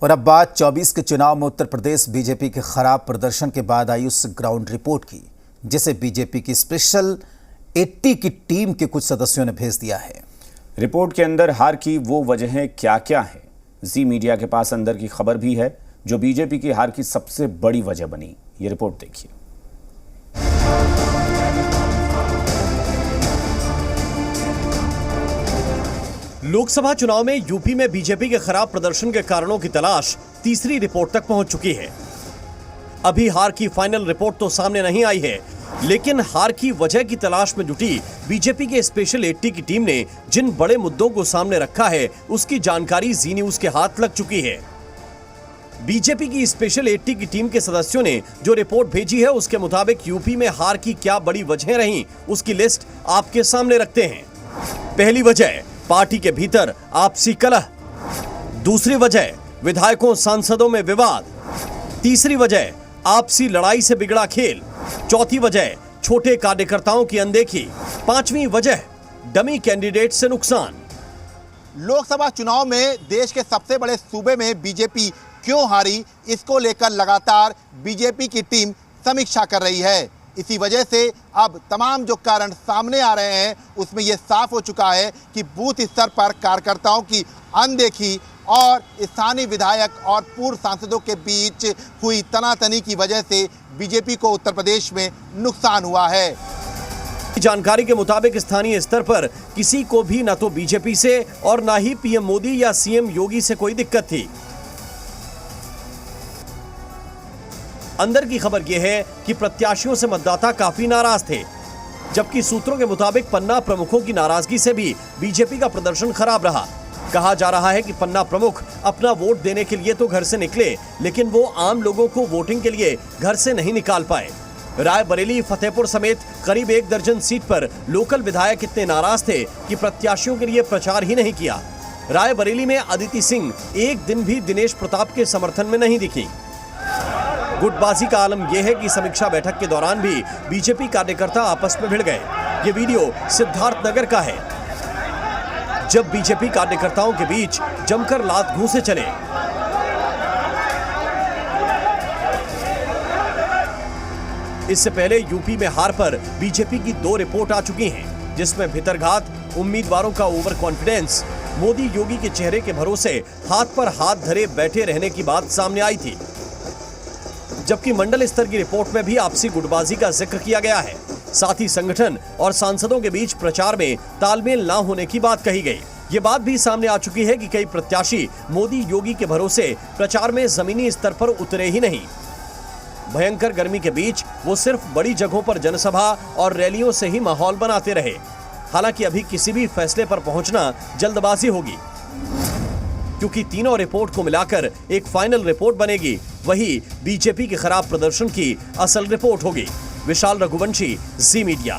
और अब बात 24 के चुनाव में उत्तर प्रदेश बीजेपी के खराब प्रदर्शन के बाद आई उस ग्राउंड रिपोर्ट की, जिसे बीजेपी की स्पेशल 80 की टीम के कुछ सदस्यों ने भेज दिया है। रिपोर्ट के अंदर हार की वो वजहें क्या क्या हैं? जी मीडिया के पास अंदर की खबर भी है जो बीजेपी की हार की सबसे बड़ी वजह बनी। ये रिपोर्ट देखिए। लोकसभा चुनाव में यूपी में बीजेपी के खराब प्रदर्शन के कारणों की तलाश तीसरी रिपोर्ट तक पहुंच चुकी है। अभी हार की फाइनल रिपोर्ट तो सामने नहीं आई है, लेकिन हार की वजह की तलाश में जुटी बीजेपी के स्पेशल 80 की टीम ने जिन बड़े मुद्दों को सामने रखा है, उसकी जानकारी जी न्यूज के हाथ लग चुकी है। बीजेपी की स्पेशल 80 की टीम के सदस्यों ने जो रिपोर्ट भेजी है, उसके मुताबिक यूपी में हार की क्या बड़ी वजहें रहीं, उसकी लिस्ट आपके सामने रखते हैं। पहली वजह, पार्टी के भीतर आपसी कलह। दूसरी वजह, विधायकों सांसदों में विवाद। तीसरी वजह, आपसी लड़ाई से बिगड़ा खेल। चौथी वजह, छोटे कार्यकर्ताओं की अनदेखी। पांचवी वजह, डमी कैंडिडेट से नुकसान। लोकसभा चुनाव में देश के सबसे बड़े सूबे में बीजेपी क्यों हारी, इसको लेकर लगातार बीजेपी की टीम समीक्षा कर रही है। इसी वजह से अब तमाम जो कारण सामने आ रहे हैं, उसमें यह साफ हो चुका है कि बूथ स्तर पर कार्यकर्ताओं की अनदेखी और स्थानीय विधायक और पूर्व सांसदों के बीच हुई तनातनी की वजह से बीजेपी को उत्तर प्रदेश में नुकसान हुआ है। जानकारी के मुताबिक स्थानीय स्तर पर किसी को भी न तो बीजेपी से और न ही पीएम मोदी या सीएम योगी से कोई दिक्कत थी। अंदर की खबर यह है कि प्रत्याशियों से मतदाता काफी नाराज थे, जबकि सूत्रों के मुताबिक पन्ना प्रमुखों की नाराजगी से भी बीजेपी का प्रदर्शन खराब रहा। कहा जा रहा है कि पन्ना प्रमुख अपना वोट देने के लिए तो घर से निकले, लेकिन वो आम लोगों को वोटिंग के लिए घर से नहीं निकाल पाए। रायबरेली, फतेहपुर समेत करीब 1 दर्जन सीट पर लोकल विधायक इतने नाराज थे कि प्रत्याशियों के लिए प्रचार ही नहीं किया। रायबरेली में अदिति सिंह एक दिन भी दिनेश प्रताप के समर्थन में नहीं दिखी। गुटबाजी का आलम यह है कि समीक्षा बैठक के दौरान भी बीजेपी कार्यकर्ता आपस में भिड़ गए। ये वीडियो सिद्धार्थनगर का है, जब बीजेपी कार्यकर्ताओं के बीच जमकर लात घूंसे चले। इससे पहले यूपी में हार पर बीजेपी की 2 रिपोर्ट आ चुकी हैं, जिसमें भितरघात, उम्मीदवारों का ओवर कॉन्फिडेंस, मोदी योगी के चेहरे के भरोसे हाथ पर हाथ धरे बैठे रहने की बात सामने आई थी। जबकि मंडल स्तर की रिपोर्ट में भी आपसी गुटबाजी का जिक्र किया गया है। साथ ही संगठन और सांसदों के बीच प्रचार में तालमेल न होने की बात कही गई। ये बात भी सामने आ चुकी है कि कई प्रत्याशी मोदी योगी के भरोसे प्रचार में जमीनी स्तर पर उतरे ही नहीं। भयंकर गर्मी के बीच वो सिर्फ बड़ी जगहों पर जनसभा और रैलियों से ही माहौल बनाते रहे। हालांकि अभी किसी भी फैसले पर पहुंचना जल्दबाजी होगी, क्योंकि तीनों रिपोर्ट को मिलाकर एक फाइनल रिपोर्ट बनेगी। वही बीजेपी के खराब प्रदर्शन की असल रिपोर्ट होगी। विशाल रघुवंशी, जी मीडिया।